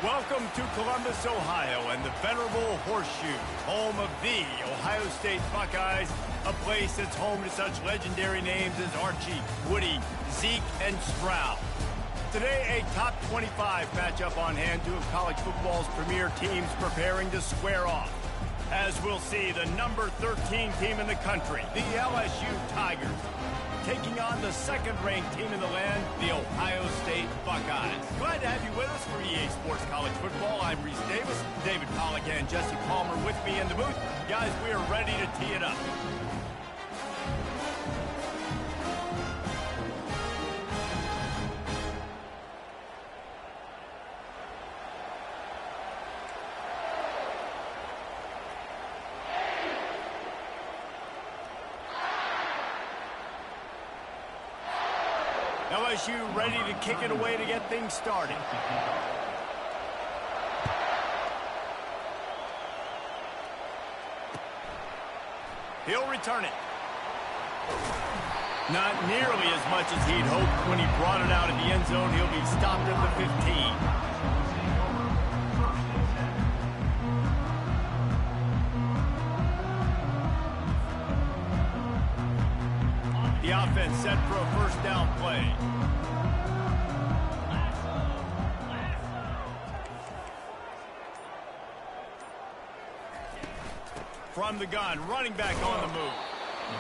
Welcome to Columbus, Ohio, and the venerable Horseshoe, home of the Ohio State Buckeyes, a place that's home to such legendary names as Archie, Woody, Zeke, and Stroud. Today, a top 25 matchup on hand, two of college football's premier teams preparing to square off. As we'll see, the number 13 team in the country, the LSU Tigers, taking on the second-ranked team in the land, the Ohio State Buckeyes. Glad to have you with us for EA Sports College Football. I'm Reese Davis, David Pollack and Jesse Palmer with me in the booth. Guys, we are ready to tee it up. LSU ready to kick it away to get things started. He'll return it. Not nearly as much as he'd hoped when he brought it out of the end zone. He'll be stopped at the 15. The offense set for a first down play. From the gun, running back on the move.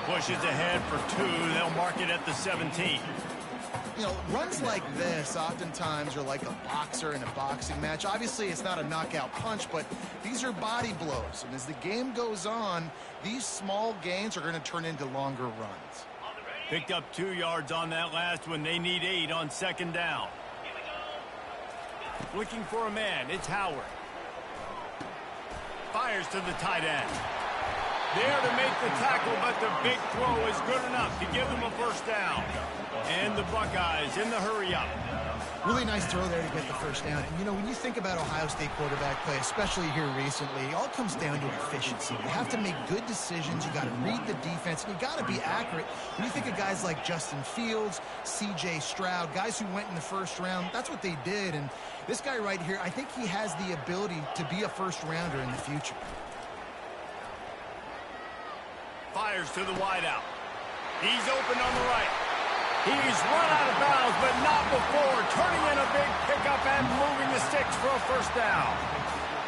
Pushes ahead for two. They'll mark it at the 17. You know, runs like this oftentimes are like a boxer in a boxing match. Obviously, it's not a knockout punch, but these are body blows. And as the game goes on, these small gains are going to turn into longer runs. Picked up 2 yards on that last one. They need 8 on second down. Looking for a man. It's Howard. Fires to the tight end. There to make the tackle, but the big throw is good enough to give them a first down. And the Buckeyes in the hurry-up. Really nice throw there to get the first down. And, you know, when you think about Ohio State quarterback play, especially here recently, it all comes down to efficiency. You have to make good decisions. You got to read the defense, and you got to be accurate. When you think of guys like Justin Fields, C.J. Stroud, guys who went in the first round, that's what they did. And this guy right here, I think he has the ability to be a first-rounder in the future. Fires to the wideout. He's open on the right. He's run out of bounds, but not before. Turning in a big pickup and moving the sticks for a first down.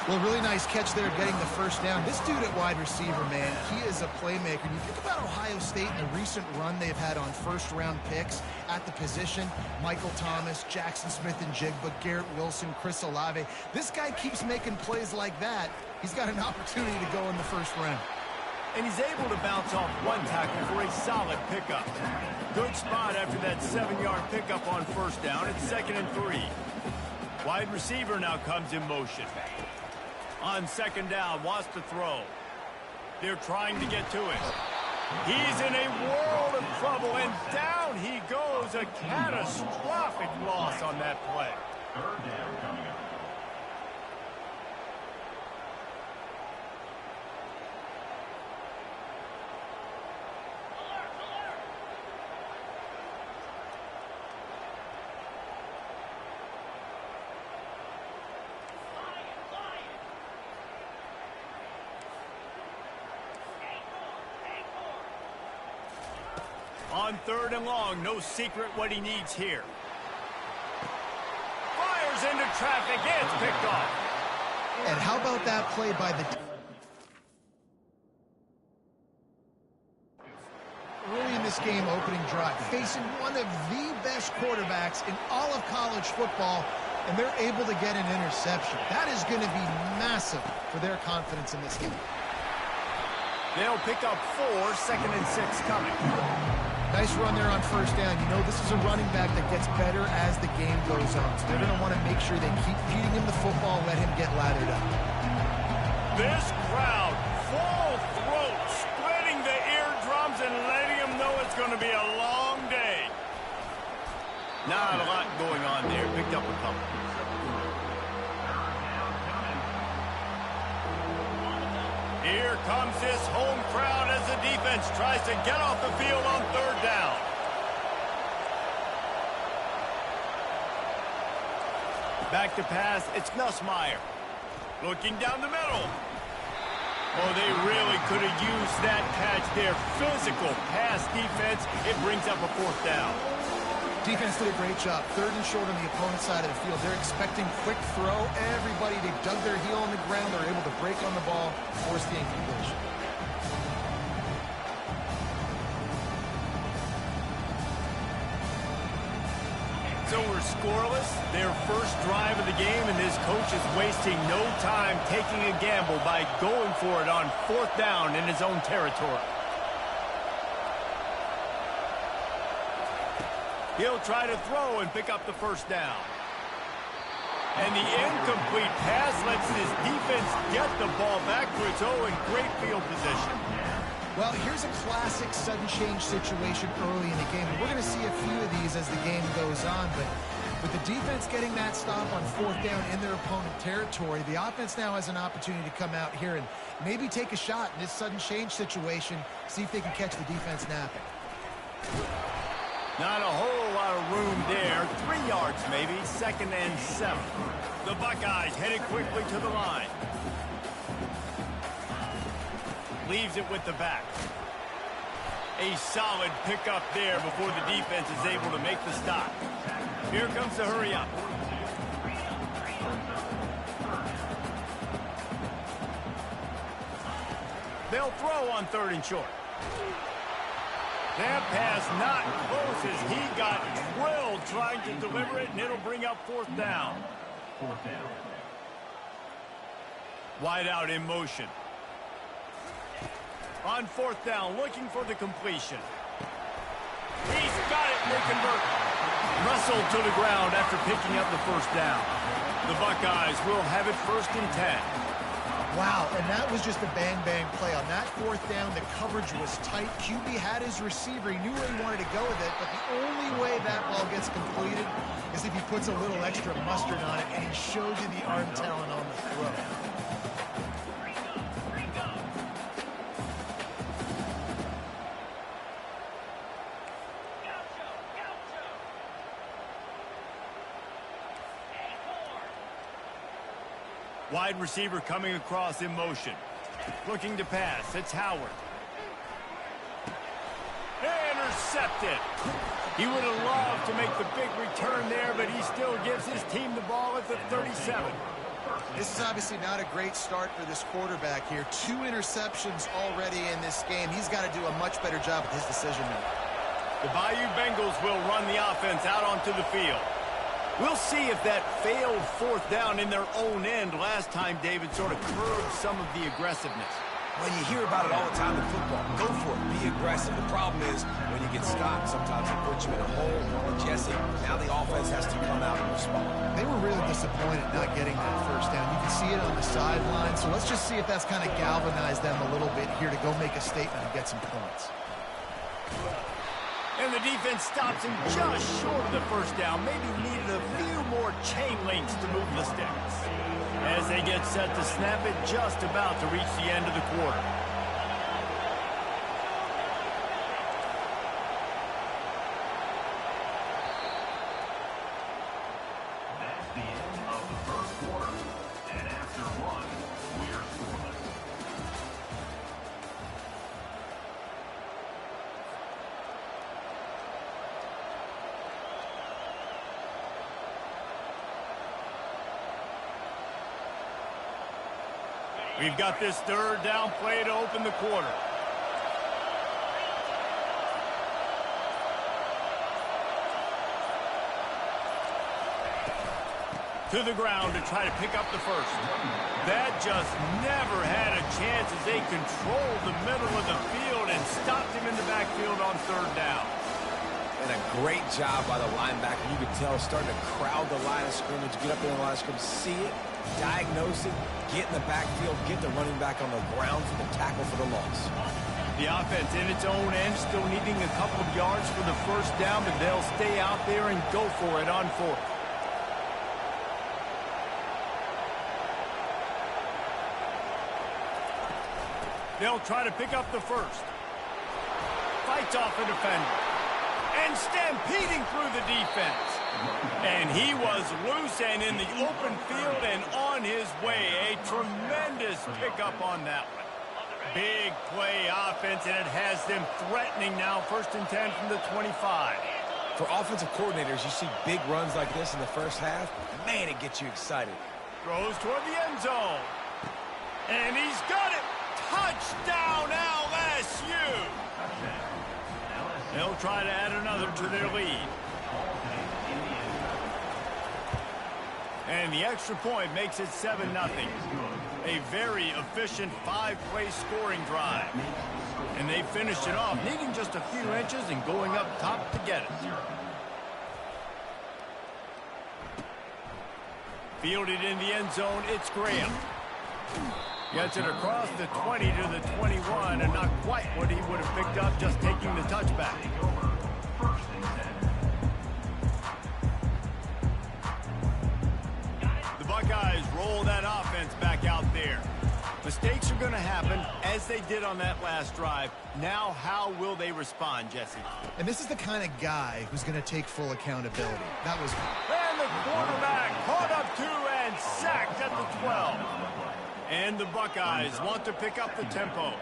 Well, really nice catch there getting the first down. This dude at wide receiver, man, he is a playmaker. You think about Ohio State and the recent run they've had on first-round picks at the position. Michael Thomas, Jackson Smith-Njigba, Garrett Wilson, Chris Olave. This guy keeps making plays like that. He's got an opportunity to go in the first round. And he's able to bounce off one tackle for a solid pickup. Good spot after that 7-yard pickup on first down. It's 2nd and 3. Wide receiver now comes in motion. On second down, wants to throw. They're trying to get to it. He's in a world of trouble, and down he goes. A catastrophic loss on that play. Third down coming up. On 3rd and long, no secret what he needs here. Fires into traffic, it's picked off. And how about that play by the... Early in this game, opening drive, facing one of the best quarterbacks in all of college football, and they're able to get an interception. That is going to be massive for their confidence in this game. They'll pick up 4, 2nd and 6 coming. Nice run there on first down. You know, this is a running back that gets better as the game goes on. So they're going to want to make sure they keep feeding him the football, let him get lathered up. This crowd, full throat, splitting the eardrums and letting him know it's going to be a long day. Not a lot going on there. Picked up a couple. Here comes this home crowd as the defense tries to get off the field on 3rd down. Back to pass, it's Nussmeier. Looking down the middle. Oh, they really could have used that catch there. Physical pass defense. It brings up a 4th down. Defense did a great job. 3rd and short on the opponent's side of the field. They're expecting quick throw. Everybody, they dug their heel on the ground. They're able to break on the ball, force the incompletion. So we're scoreless. Their first drive of the game, and this coach is wasting no time taking a gamble by going for it on 4th down in his own territory. He'll try to throw and pick up the 1st down. And the incomplete pass lets his defense get the ball back to its own in great field position. Well, here's a classic sudden change situation early in the game. We're going to see a few of these as the game goes on, but with the defense getting that stop on 4th down in their opponent territory, the offense now has an opportunity to come out here and maybe take a shot in this sudden change situation, see if they can catch the defense napping. Not a whole lot of room there. 3 yards maybe, 2nd and 7. The Buckeyes headed quickly to the line. Leaves it with the back. A solid pickup there before the defense is able to make the stop. Here comes the hurry up. They'll throw on 3rd and short. That pass not close as he got drilled trying to deliver it, and it'll bring up 4th down. Wide out in motion. On 4th down, looking for the completion. He's got it, and they convert. Wrestled to the ground after picking up the 1st down. The Buckeyes will have it 1st and 10. Wow, and that was just a bang-bang play. On that 4th down, the coverage was tight. QB had his receiver. He knew where he wanted to go with it, but the only way that ball gets completed is if he puts a little extra mustard on it, and he shows you the arm talent on the throw. Wide receiver coming across in motion. Looking to pass. It's Howard. Intercepted. He would have loved to make the big return there, but he still gives his team the ball at the 37. This is obviously not a great start for this quarterback here. 2 interceptions already in this game. He's got to do a much better job with his decision-making. The Bayou Bengals will run the offense out onto the field. We'll see if that failed 4th down in their own end last time, David, sort of curbed some of the aggressiveness. Well, you hear about it all the time in football. Go for it. Be aggressive. The problem is when you get stopped, sometimes it puts you in a hole. And Jesse, now the offense has to come out and respond. They were really disappointed not getting that 1st down. You can see it on the sideline. So let's just see if that's kind of galvanized them a little bit here to go make a statement and get some points. And the defense stops him just short of the 1st down. Maybe needed a few more chain links to move the sticks. As they get set to snap it, just about to reach the end of the quarter. That's the end of the 1st quarter. And after 1, we're scoreless. We've got this 3rd down play to open the quarter. To the ground to try to pick up the 1st. That just never had a chance as they controlled the middle of the field and stopped him in the backfield on 3rd down. And a great job by the linebacker. You could tell starting to crowd the line of scrimmage, get up there in the line of scrimmage, see it, diagnose it, get in the backfield, get the running back on the ground for the tackle for the loss. The offense in its own end still needing a couple of yards for the 1st down, but they'll stay out there and go for it on 4th. They'll try to pick up the 1st. Fights off a defender. And stampeding through the defense. And he was loose and in the open field and on his way. A tremendous pickup on that one. Big play offense, and it has them threatening now. 1st and 10 from the 25. For offensive coordinators, you see big runs like this in the first half. Man, it gets you excited. Throws toward the end zone. And he's got it. Touchdown, LSU. They'll try to add another to their lead. And the extra point makes it 7-0. A very efficient 5-play scoring drive. And they finished it off, needing just a few inches and going up top to get it. Fielded in the end zone, it's Graham. Gets it across the 20 to the 21, and not quite what he would have picked up just taking the touchback. The Buckeyes roll that offense back out there. Mistakes are going to happen, as they did on that last drive. Now, how will they respond, Jesse? And this is the kind of guy who's going to take full accountability. That was... And the quarterback caught up to and sacked at the 12. And the Buckeyes want to pick up the tempo.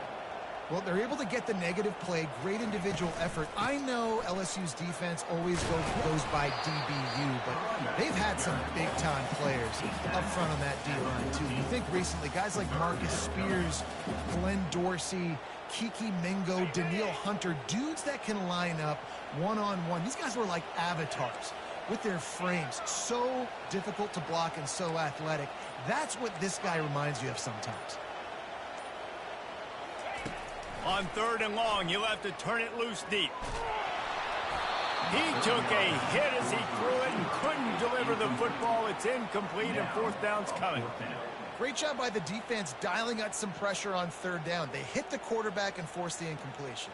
Well, they're able to get the negative play, great individual effort. I know LSU's defense always goes by DBU, but they've had some big-time players up front on that D-line, too. You think recently, guys like Marcus Spears, Glenn Dorsey, Kiki Mingo, Daniil Hunter, dudes that can line up one-on-one. These guys were like avatars with their frames. So difficult to block and so athletic. That's what this guy reminds you of sometimes. On 3rd and long, he'll have to turn it loose deep. He took a hit as he threw it and couldn't deliver the football. It's incomplete, and 4th down's coming. Great job by the defense dialing out some pressure on 3rd down. They hit the quarterback and forced the incompletion.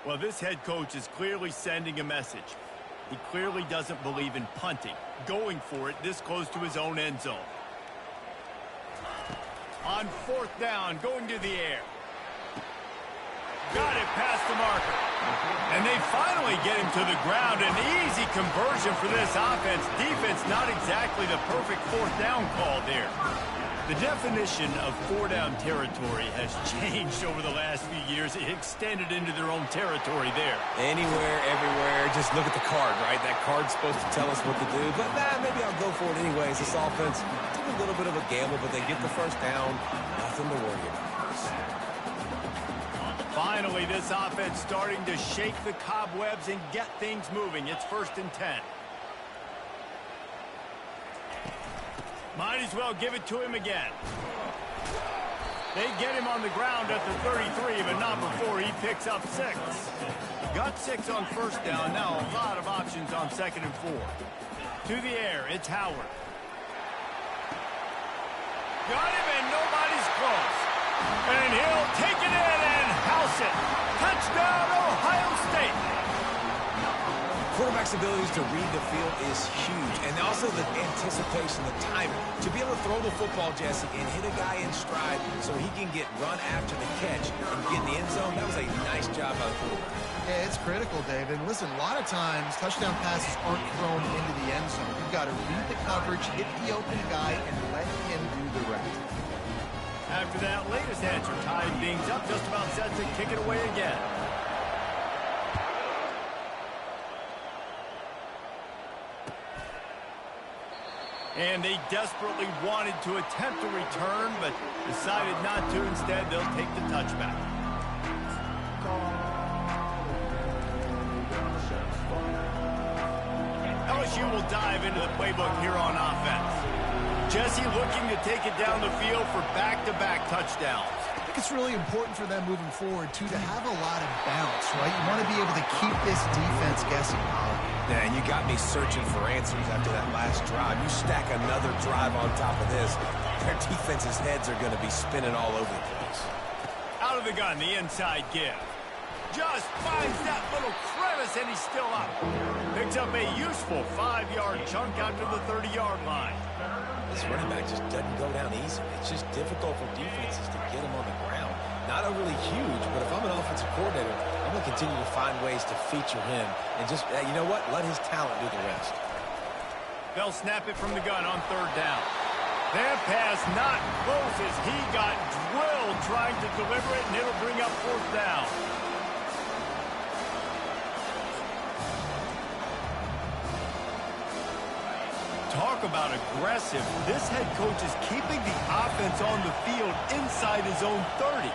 Well, this head coach is clearly sending a message. He clearly doesn't believe in punting, going for it this close to his own end zone. On 4th down, going to the air. Got it past the marker. And they finally get him to the ground. An easy conversion for this offense. Defense, not exactly the perfect 4th down call there. The definition of 4-down territory has changed over the last few years. It extended into their own territory there. Anywhere, everywhere, just look at the card, right? That card's supposed to tell us what to do, but maybe I'll go for it anyways. This offense took a little bit of a gamble, but they get the 1st down. Nothing to worry about. Finally, this offense starting to shake the cobwebs and get things moving. It's 1st and 10. Might as well give it to him again. They get him on the ground at the 33, but not before he picks up 6. Got 6 on 1st down. Now a lot of options on 2nd and 4. To the air, it's Howard. Got him, and nobody's close. And he'll take it in and house it. Touchdown, Ohio State. Quarterback's abilities to read the field is huge, and also the anticipation, the timing. To be able to throw the football, Jesse, and hit a guy in stride so he can get run after the catch and get in the end zone, that was a nice job by the quarterback. Yeah, it's critical, David. Listen, a lot of times, touchdown passes aren't thrown into the end zone. You've got to read the coverage, hit the open guy, and let him do the rest. After that latest answer tied things up, just about set to kick it away again. And they desperately wanted to attempt a return, but decided not to. Instead, they'll take the touchback. LSU will dive into the playbook here on offense. Jesse looking to take it down the field for back-to-back touchdowns. I think it's really important for them moving forward, too, to have a lot of bounce, right? You want to be able to keep this defense guessing. Yeah, and you got me searching for answers after that last drive. You stack another drive on top of this, their defense's heads are going to be spinning all over the place. Out of the gun, the inside give. Just finds that little crevice, and he's still up. Picks up a useful 5-yard chunk out to the 30-yard line. This running back just doesn't go down easy. It's just difficult for defenses to get him on the ground. Not overly huge, but if I'm an offensive coordinator, I'm going to continue to find ways to feature him and just, you know what, let his talent do the rest. They'll snap it from the gun on third down. That pass not close as he got drilled trying to deliver it, and it'll bring up fourth down. Talk about aggressive. This head coach is keeping the offense on the field inside his own 30.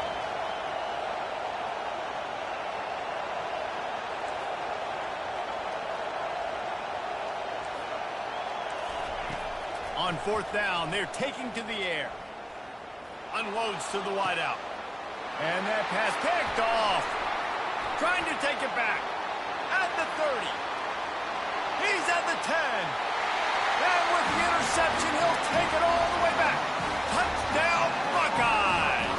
On fourth down, they're taking to the air. Unloads to the wideout. And that pass picked off. Trying to take it back. At the 30. He's at the 10. And with the interception, he'll take it all the way back. Touchdown, Buckeyes!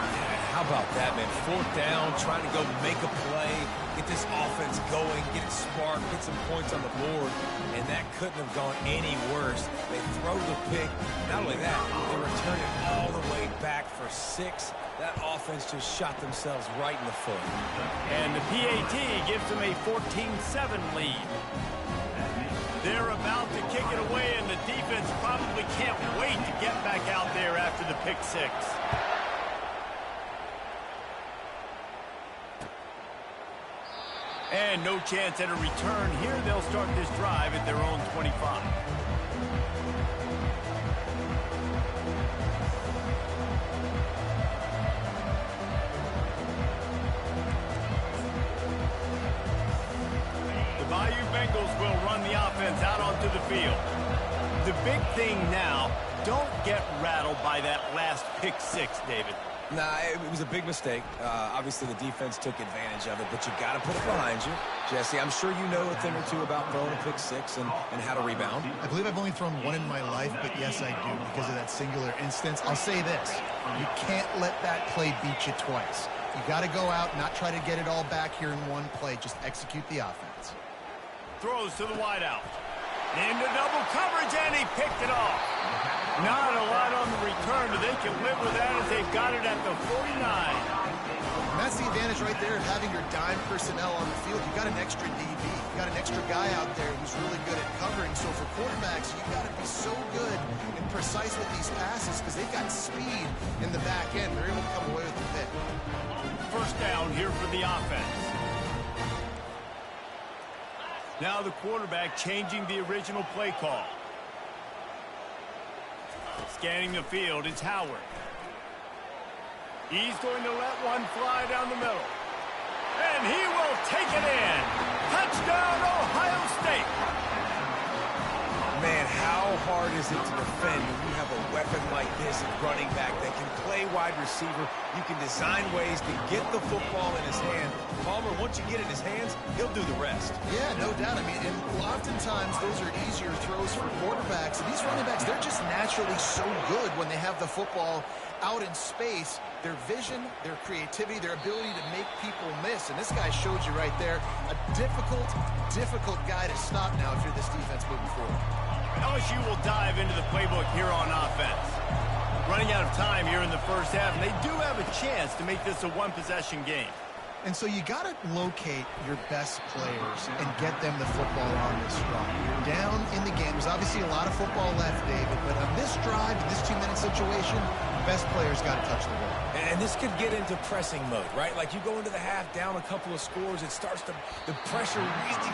Yeah, how about that, man? Fourth down, trying to go make a play, get this offense going, get it sparked, get some points on the board, and that couldn't have gone any worse. They throw the pick. Not only that, they return it all the way back for 6. That offense just shot themselves right in the foot. And the PAT gives them a 14-7 lead. They're about to kick it away, and the defense probably can't wait to get back out there after the pick 6. And no chance at a return here. They'll start this drive at their own 25. Bengals will run the offense out onto the field. The big thing now, don't get rattled by that last pick 6, David. Nah, it was a big mistake. Obviously, the defense took advantage of it, but you got to put it behind you. Jesse, I'm sure you know a thing or two about throwing a pick 6 and how to rebound. I believe I've only thrown one in my life, but yes, I do because of that singular instance. I'll say this. You can't let that play beat you twice. You got to go out, not try to get it all back here in one play. Just execute the offense. Throws to the wideout. Into double coverage, and he picked it off. Not a lot on the return, but they can live with that as they've got it at the 49. And that's the advantage right there of having your dime personnel on the field. You've got an extra DB. You've got an extra guy out there who's really good at covering. So for quarterbacks, you've got to be so good and precise with these passes because they've got speed in the back end. They're able to come away with the pick. First down here for the offense. Now the quarterback changing the original play call. Scanning the field, it's Howard. He's going to let one fly down the middle. And he will take it in. Touchdown, Ohio State. Man, how hard is it to defend when you have a weapon like this at running back that can play wide receiver? You can design ways to get the football in his hand. Palmer, once you get it in his hands, he'll do the rest. Yeah, no doubt. I mean, and oftentimes those are easier throws for quarterbacks. And these running backs, they're just naturally so good when they have the football out in space. Their vision, their creativity, their ability to make people miss. And this guy showed you right there, a difficult guy to stop now if you're this defense moving forward. LSU will dive into the playbook here on offense. Running out of time here in the first half, and they do have a chance to make this a one-possession game. And so you got to locate your best players and get them the football on this drive. You're down in the game. There's obviously a lot of football left, David, but on this drive, in this 2-minute situation, best players got to touch the ball. And this could get into pressing mode, right? Like you go into the half down a couple of scores, it starts to, the pressure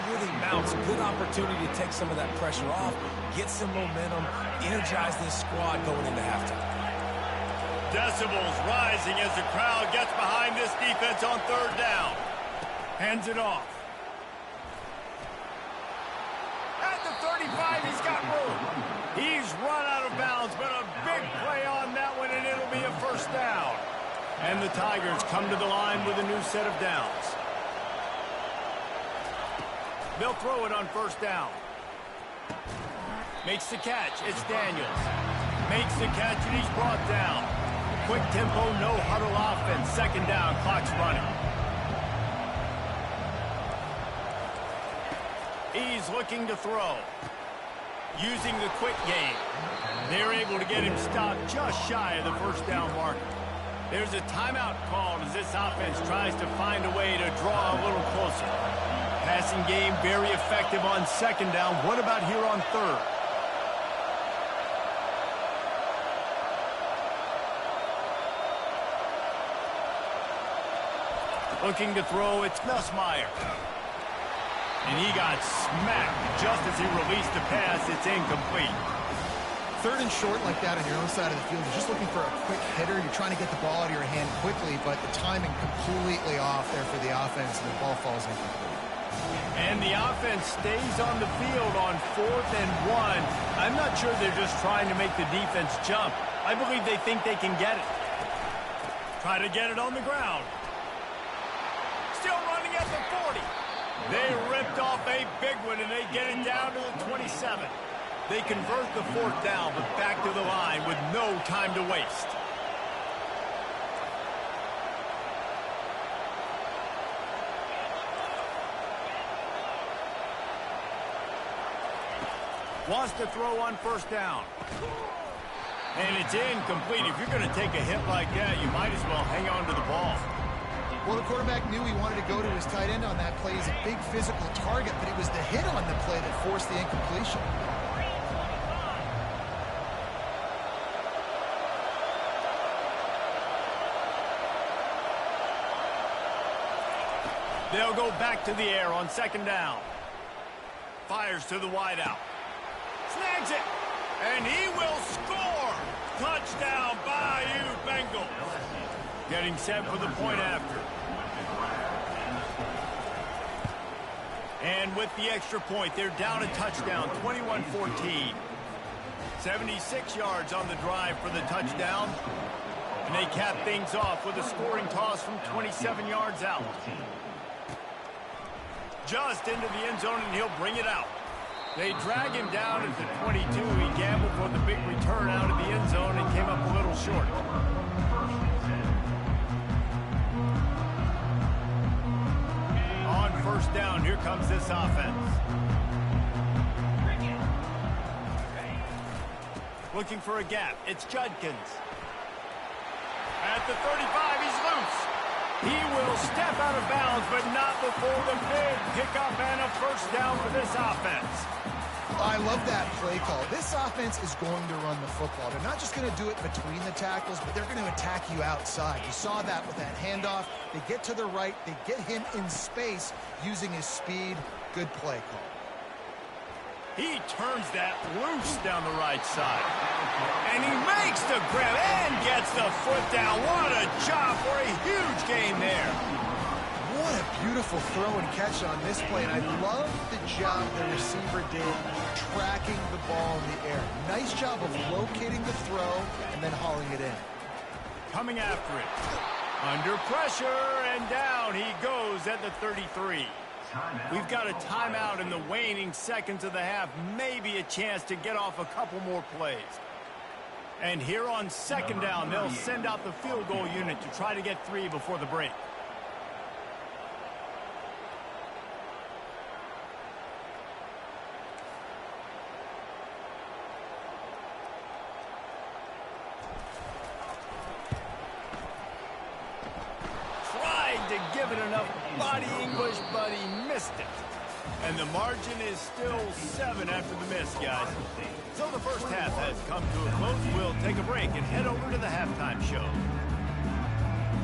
really mounts. Good opportunity to take some of that pressure off, get some momentum, energize this squad going into halftime. Decibels rising as the crowd gets behind this defense on third down. Hands it off. At the 35, he's got room. He's run out of bounds, but a big play on that one, and it'll be a first down. And the Tigers come to the line with a new set of downs. They'll throw it on first down. Makes the catch. It's Daniels. Makes the catch, and he's brought down. Quick tempo, no huddle offense. Second down, clock's running. He's looking to throw. Using the quick game. They're able to get him stopped just shy of the first down marker. There's a timeout called as this offense tries to find a way to draw a little closer. Passing game very effective on second down. What about here on third? Looking to throw, it's Nussmeier. And he got smacked just as he released the pass. It's incomplete. Third and short like that on your own side of the field, you're just looking for a quick hitter. You're trying to get the ball out of your hand quickly, but the timing completely off there for the offense, and the ball falls incomplete. And the offense stays on the field on 4th and 1. I'm not sure they're just trying to make the defense jump. I believe they think they can get it. Try to get it on the ground. Still running at the 40. They ripped off a big one, and they get it down to the 27. They convert the 4th down, but back to the line with no time to waste. Wants to throw on 1st down. And it's incomplete. If you're going to take a hit like that, you might as well hang on to the ball. Well, the quarterback knew he wanted to go to his tight end on that play. He's a big physical target, but it was the hit on the play that forced the incompletion. They'll go back to the air on 2nd down. Fires to the wideout. Snags it. And he will score. Touchdown, Bayou Bengals. Getting set for the point after. And with the extra point, they're down a touchdown, 21-14. 76 yards on the drive for the touchdown. And they cap things off with a scoring toss from 27 yards out. Just into the end zone, and he'll bring it out. They drag him down at the 22. He gambled for the big return out of the end zone and came up a little short. On 1st down, here comes this offense. Looking for a gap. It's Judkins. At the 35, he's loose. He will step out of bounds, but not before the big pickup and a 1st down for this offense. I love that play call. This offense is going to run the football. They're not just going to do it between the tackles, but they're going to attack you outside. You saw that with that handoff. They get to the right. They get him in space using his speed. Good play call. He turns that loose down the right side. And he makes the grab and gets the foot down. What a job for a huge gain there. What a beautiful throw and catch on this play. And I love the job the receiver did tracking the ball in the air. Nice job of locating the throw and then hauling it in. Coming after it. Under pressure, and down he goes at the 33. We've got a timeout in the waning seconds of the half. Maybe a chance to get off a couple more plays. And here on 2nd down, they'll send out the field goal unit to try to get 3 before the break. To give it enough body English, but he missed it. And the margin is still 7 after the miss, guys. So the 1st half has come to a close. We'll take a break and head over to the halftime show.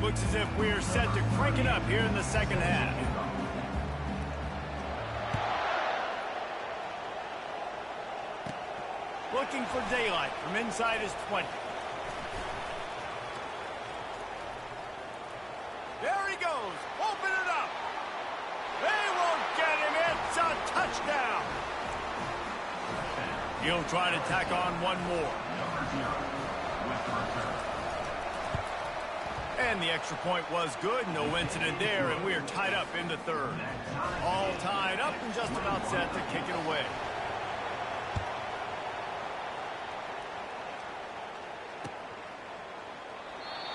Looks as if we're set to crank it up here in the 2nd half. Looking for daylight from inside his 20. There he goes. Open it up. They won't get him. It's a touchdown. He'll try to tack on one more. And the extra point was good. No incident there, and we are tied up in the 3rd. All tied up and just about set to kick it away.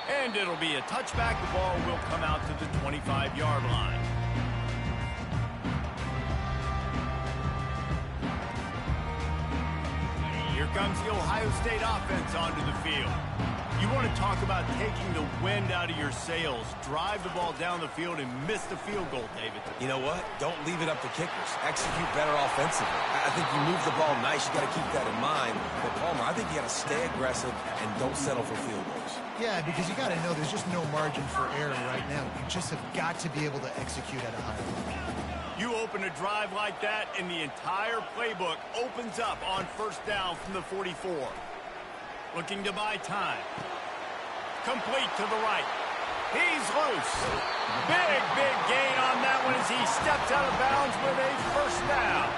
And it'll be a touchback. The ball will come out to the 25-yard line. Here comes the Ohio State offense onto the field. You want to talk about taking the wind out of your sails. Drive the ball down the field and miss the field goal, David. You know what? Don't leave it up to kickers. Execute better offensively. I think you move the ball nice. You got to keep that in mind. But Palmer, I think you got to stay aggressive and don't settle for field goals. Yeah, because you got to know there's just no margin for error right now. You just have got to be able to execute at a high level. You open a drive like that, and the entire playbook opens up on first down from the 44. Looking to buy time. Complete to the right. He's loose. Big gain on that one as he steps out of bounds with a first down.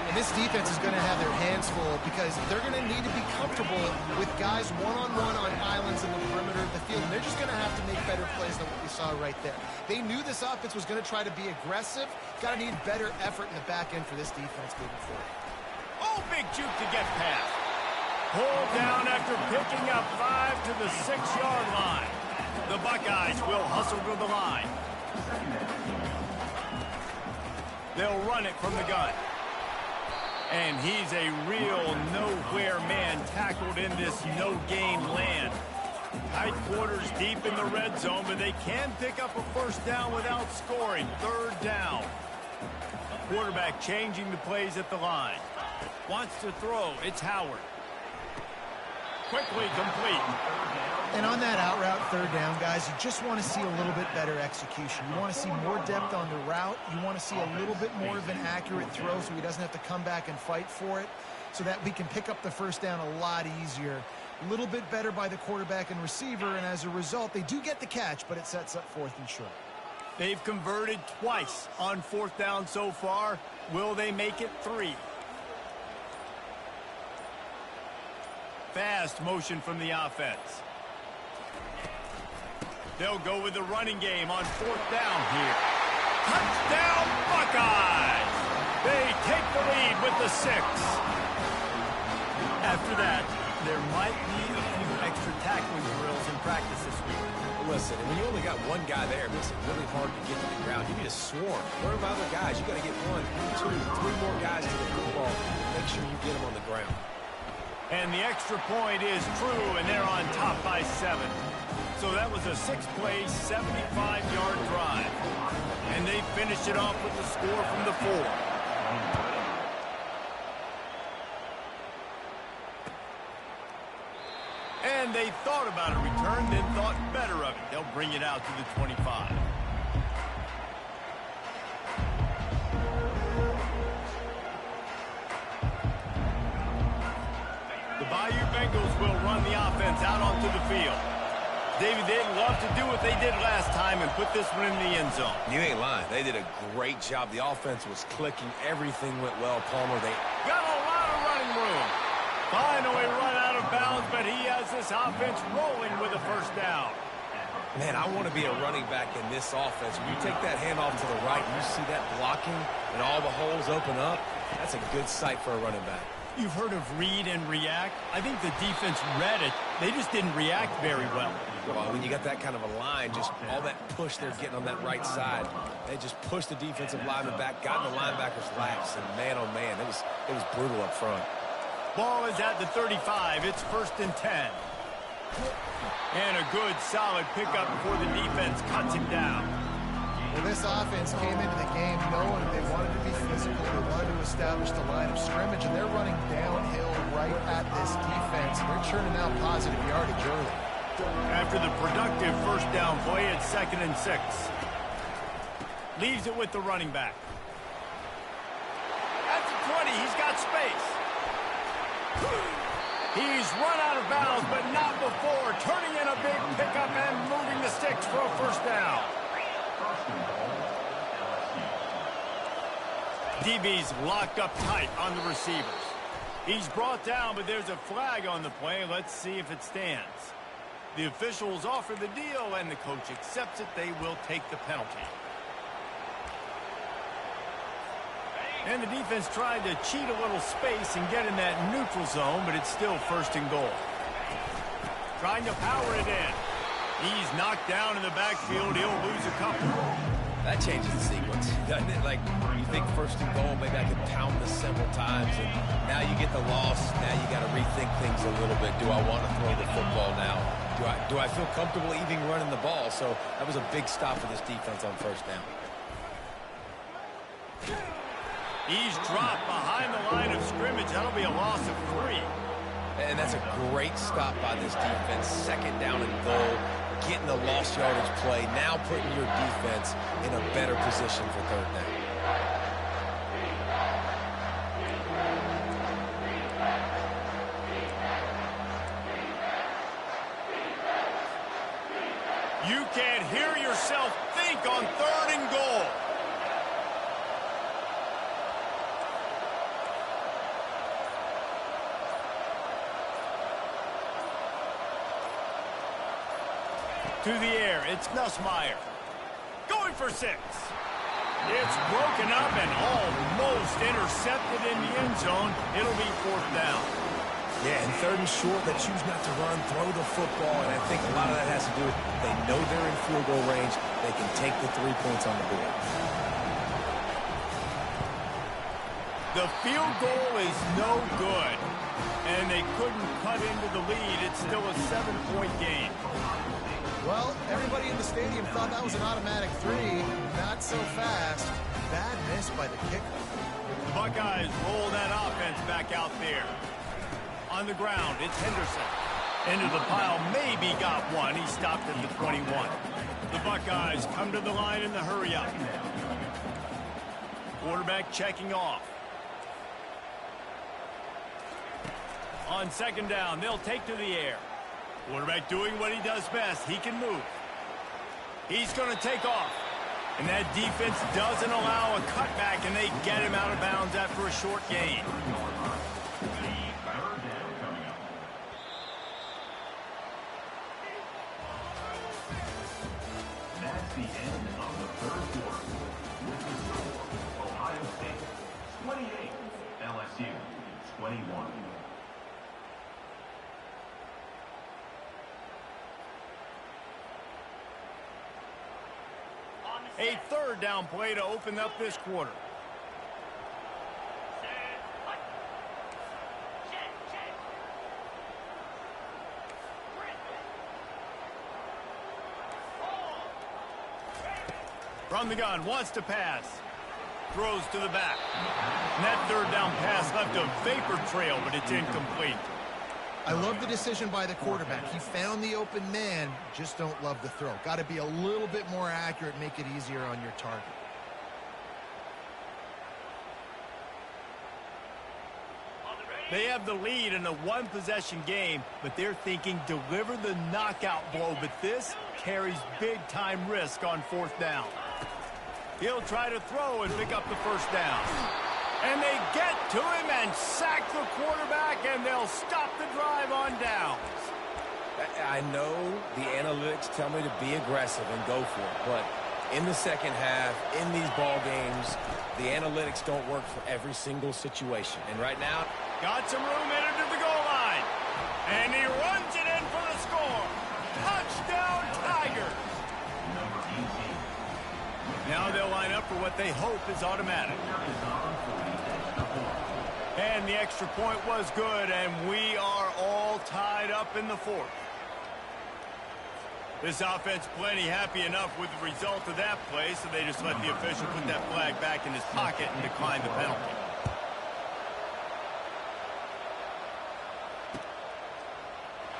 And this defense is going to have their hands full because they're going to need to be comfortable with guys one-on-one on islands in the perimeter of the field. And they're just going to have to make better plays than what we saw right there. They knew this offense was going to try to be aggressive. Got to need better effort in the back end for this defense moving forward. Oh, big juke to get past. Pulled down after picking up 5 to the 6-yard line. The Buckeyes will hustle to the line. They'll run it from the gun. And he's a real nowhere man tackled in this no-gain land. Tight quarters deep in the red zone, but they can pick up a first down without scoring. Third down. Quarterback changing the plays at the line. Wants to throw. It's Howard. Quickly complete. And on that out route, third down, guys, you just want to see a little bit better execution. You want to see more depth on the route. You want to see a little bit more of an accurate throw so he doesn't have to come back and fight for it, so that we can pick up the first down a lot easier. A little bit better by the quarterback and receiver, and as a result, they do get the catch, but it sets up fourth and short. They've converted twice on fourth down so far. Will they make it 3? Fast motion from the offense. They'll go with the running game on fourth down here. Touchdown, Buckeyes! They take the lead with the 6. After that, there might be a few extra tackling drills in practice this week. Listen, when you only got one guy there, it makes it really hard to get to the ground. You need a swarm. Learn about other guys. You got to get 1, 2, 3 more guys to the football. Make sure you get them on the ground. And the extra point is true, and they're on top by 7. So that was a 6-play, 75-yard drive. And they finished it off with the score from the 4. And they thought about a return, then thought better of it. They'll bring it out to the 25. The Bayou Bengals will run the offense out onto the field. David, they'd love to do what they did last time and put this one in the end zone. You ain't lying. They did a great job. The offense was clicking. Everything went well. Palmer, they got a lot of running room. Finally run out of bounds, but he has this offense rolling with a first down. Man, I want to be a running back in this offense. When you take that handoff to the right, you see that blocking and all the holes open up. That's a good sight for a running back. You've heard of read and react. I think the defense read it. They just didn't react very well. Well, when you got that kind of a line, just all that push they're getting on that right side, they just pushed the defensive lineman back, got in the linebacker's laps, and man, oh man, it was brutal up front. Ball is at the 35. It's 1st and 10. And a good, solid pickup before the defense cuts him down. Well, this offense came into the game knowing they wanted to be physical. They wanted to establish the line of scrimmage, and they're running downhill right at this defense. They're churning out positive yardage early. After the productive first down play, it's 2nd and 6. Leaves it with the running back. At the 20, he's got space. He's run out of bounds, but not before. Turning in a big pickup and moving the sticks for a first down. DB's locked up tight on the receivers. He's brought down, but there's a flag on the play. Let's see if it stands. The officials offer the deal, and the coach accepts it. They will take the penalty. And the defense tried to cheat a little space and get in that neutral zone, but it's still 1st and goal. Trying to power it in. He's knocked down in the backfield. He'll lose a couple. That changes the sequence, doesn't it? Like, you think 1st and goal, maybe I could pound this several times. times, and now you get the loss. Now you got to rethink things a little bit. Do I want to throw the football now? Do I feel comfortable even running the ball? So that was a big stop for this defense on first down. He's dropped behind the line of scrimmage. That'll be a loss of 3. And that's a great stop by this defense. Second down and goal, getting the lost yardage play, now putting your defense in a better position for third down. You can't hear yourself think on 3rd and goal. To the air, it's Nussmeier. Going for 6. It's broken up and almost intercepted in the end zone. It'll be 4th down. Yeah, and 3rd and short, they choose not to run, throw the football, and I think a lot of that has to do with they know they're in field goal range. They can take the 3 points on the board. The field goal is no good, and they couldn't cut into the lead. It's still a 7-point game. Well, everybody in the stadium thought that was an automatic 3. Not so fast. Bad miss by the kicker. The Buckeyes roll that offense back out there. On the ground, it's Henderson. Into the pile, maybe got one. He stopped at the 21. The Buckeyes come to the line in the hurry-up. Quarterback checking off. On 2nd down, they'll take to the air. Quarterback doing what he does best. He can move. He's going to take off. And that defense doesn't allow a cutback, and they get him out of bounds after a short gain. That's the end of the 3rd quarter. With the score, Ohio State 28, LSU 21. A 3rd down play to open up this quarter. From the gun, wants to pass. Throws to the back. And that 3rd down pass left a vapor trail, but it's incomplete. I love the decision by the quarterback. He found the open man, just don't love the throw. Got to be a little bit more accurate, make it easier on your target. They have the lead in a 1-possession game, but they're thinking deliver the knockout blow, but this carries big-time risk on 4th down. He'll try to throw and pick up the 1st down. And they get to him and sack the quarterback, and they'll stop the drive on downs. I know the analytics tell me to be aggressive and go for it, but in the second half, in these ball games, the analytics don't work for every single situation. And right now, got some room in to the goal line. And he runs it in for the score. Touchdown, Tigers. Now they'll line up for what they hope is automatic. And the extra point was good, and we are all tied up in the 4th. This offense plenty happy enough with the result of that play, so they just let the official put that flag back in his pocket and decline the penalty.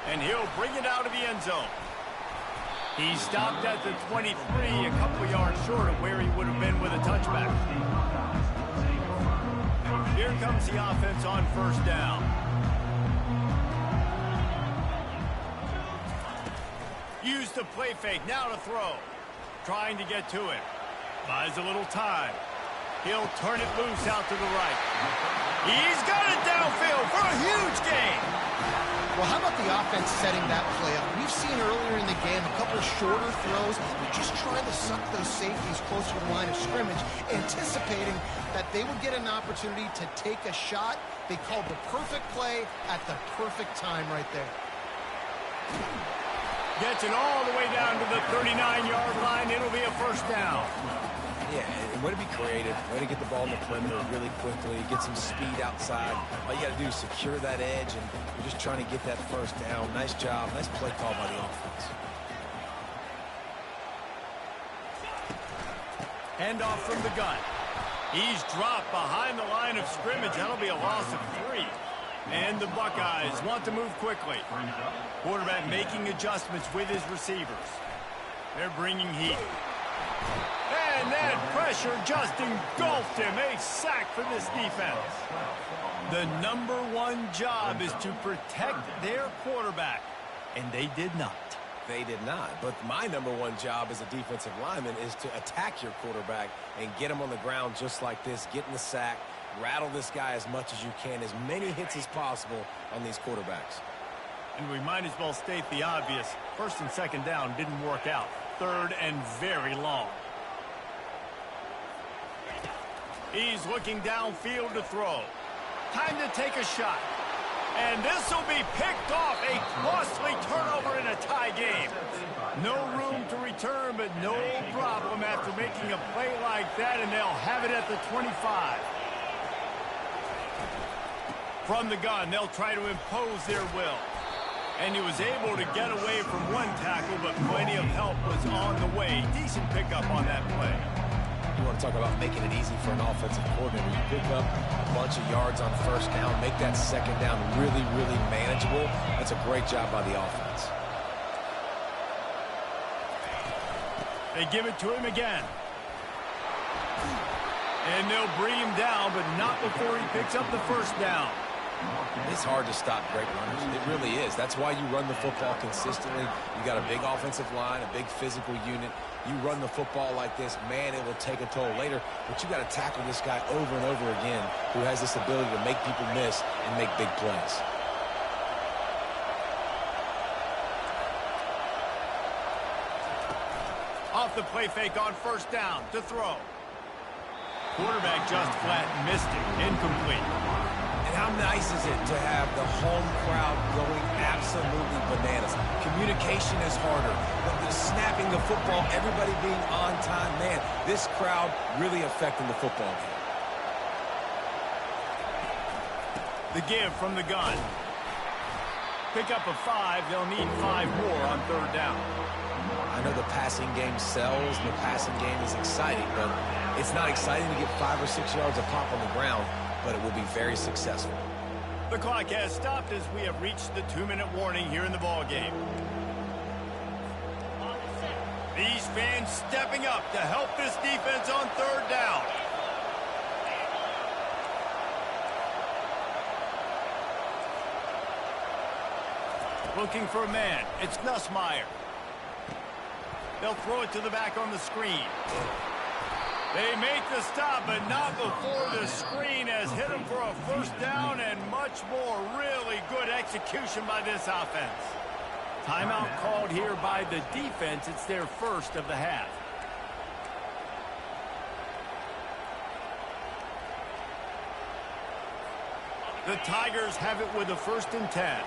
And he'll bring it out of the end zone. He stopped at the 23, a couple yards short of where he would have been with a touchback. Here comes the offense on 1st down. Use the play fake, now to throw. Trying to get to it. Buys a little time. He'll turn it loose out to the right. He's got it downfield for a huge gain. Well, how about the offense setting that play up? We've seen earlier in the game a couple of shorter throws. They're just trying to suck those safeties closer to the line of scrimmage, anticipating that they would get an opportunity to take a shot. They called the perfect play at the perfect time right there. Gets it all the way down to the 39-yard line. It'll be a 1st down. Yeah, and way to be creative, way to get the ball in the perimeter really quickly, get some speed outside. All you got to do is secure that edge, and you're just trying to get that first down. Nice job. Nice play call by the offense. Handoff from the gun. He's dropped behind the line of scrimmage. That'll be a loss of 3. And the Buckeyes want to move quickly. Quarterback making adjustments with his receivers. They're bringing heat. And that pressure just engulfed him. A sack for this defense. The #1 job is to protect their quarterback, and they did not. They did not. But my #1 job as a defensive lineman is to attack your quarterback and get him on the ground just like this, get in the sack, rattle this guy as much as you can, as many hits as possible on these quarterbacks. And we might as well state the obvious. 1st and 2nd down didn't work out. 3rd and very long. He's looking downfield to throw. Time to take a shot. And this will be picked off. A costly turnover in a tie game. No room to return, but no problem after making a play like that, and they'll have it at the 25. From the gun, they'll try to impose their will. And he was able to get away from one tackle, but plenty of help was on the way. Decent pickup on that play. You want to talk about making it easy for an offensive coordinator. You pick up a bunch of yards on 1st down, make that 2nd down really, really manageable. That's a great job by the offense. They give it to him again. And they'll bring him down, but not before he picks up the 1st down. It's hard to stop great runners. It really is. That's why you run the football consistently. You got a big offensive line, a big physical unit. You run the football like this, man, it will take a toll later. But you got to tackle this guy over and over again who has this ability to make people miss and make big plays. Off the play fake on 1st down to throw. Quarterback just flat missed it. Incomplete. And how nice is it to have the home crowd going absolutely bananas? Communication is harder. The snapping the football, everybody being on time. Man, this crowd really affecting the football game. The give from the gun. Pick up a 5. They'll need 5 more on 3rd down. I know the passing game sells and the passing game is exciting, but it's not exciting to get 5 or 6 yards a pop on the ground, but it will be very successful. The clock has stopped as we have reached the 2-minute warning here in the ballgame. These fans stepping up to help this defense on 3rd down. Looking for a man. It's Nussmeier. They'll throw it to the back on the screen. They make the stop, but not before the screen has hit them for a 1st down and much more. Really good execution by this offense. Timeout called here by the defense. It's their 1st of the half. The Tigers have it with a 1st and 10.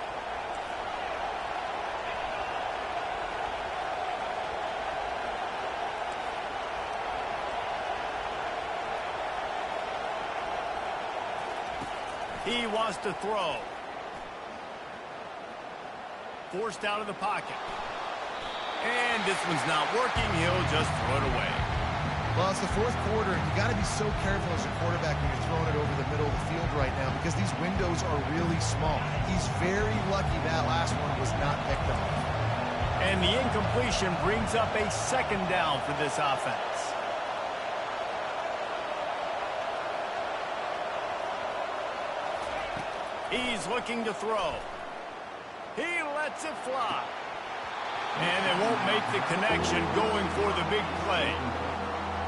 He wants to throw. Forced out of the pocket. And this one's not working. He'll just throw it away. Well, it's the 4th quarter, and you got to be so careful as a quarterback when you're throwing it over the middle of the field right now because these windows are really small. He's very lucky that last one was not picked off. And the incompletion brings up a 2nd down for this offense. He's looking to throw. He lets it fly. And they won't make the connection going for the big play.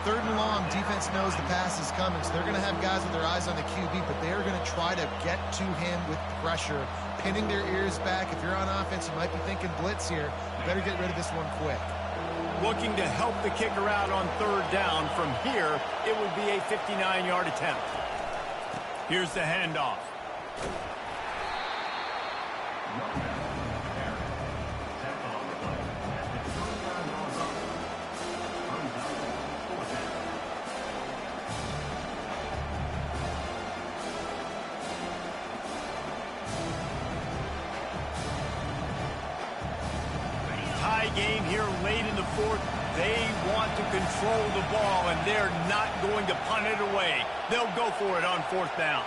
3rd and long, defense knows the pass is coming, so they're going to have guys with their eyes on the QB, but they're going to try to get to him with pressure, pinning their ears back. If you're on offense, you might be thinking blitz here. You better get rid of this one quick. Looking to help the kicker out on 3rd down. From here, it would be a 59-yard attempt. Here's the handoff. game here late in the fourth. They want to control the ball, and they're not going to punt it away. They'll go for it on fourth down.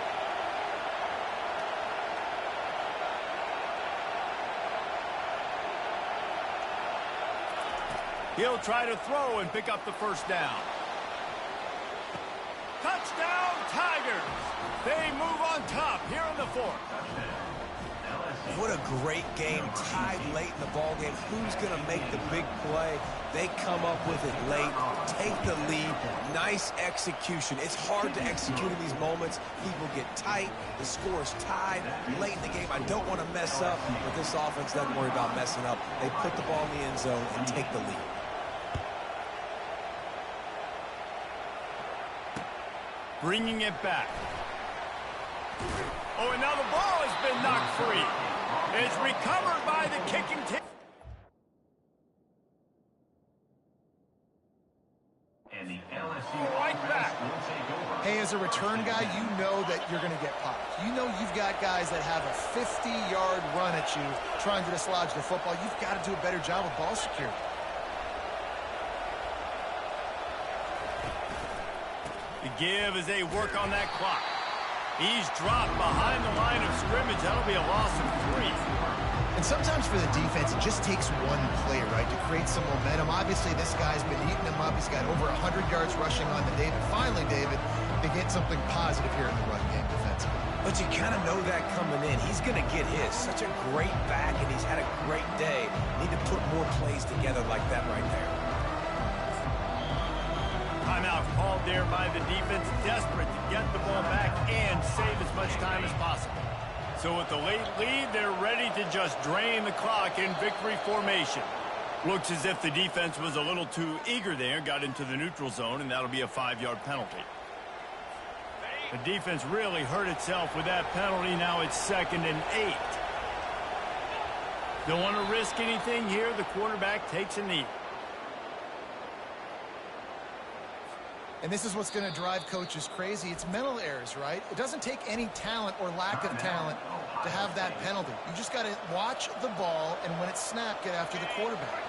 He'll try to throw and pick up the first down. Touchdown, Tigers! They move on top here in the fourth. What a great game, tied late in the ball game. Who's going to make the big play? They come up with it late, take the lead. Nice execution. It's hard to execute in these moments. People get tight. The score is tied late in the game. I don't want to mess up, but this offense doesn't worry about messing up. They put the ball in the end zone and take the lead. Bringing it back. Oh, and now the ball has been knocked free. It's recovered by the kicking team. And the LSU Right back. will take over. Hey, as a return guy, you know that you're going to get popped. You know you've got guys that have a 50-yard run at you trying to dislodge the football. You've got to do a better job with ball security. The give as they work on that clock. He's dropped behind the line of scrimmage. That'll be a loss of 3. And sometimes for the defense, it just takes one play, right, to create some momentum. Obviously, this guy's been eating him up. He's got over 100 yards rushing on the day. But finally, David, they get something positive here in the run game defensively. But you kind of know that coming in. He's going to get his. Such a great back, and he's had a great day. Need to put more plays together like that right there. Timeout called there by the defense, desperate to get the ball back and save as much time as possible. So with the late lead, they're ready to just drain the clock in victory formation. Looks as if the defense was a little too eager there, got into the neutral zone, and that'll be a 5-yard penalty. The defense really hurt itself with that penalty. Now it's 2nd and 8. Don't want to risk anything here. The quarterback takes a knee. And this is what's going to drive coaches crazy. It's mental errors, right? It doesn't take any talent or lack of talent to have that penalty. You just got to watch the ball, and when it's snapped, get after the quarterback.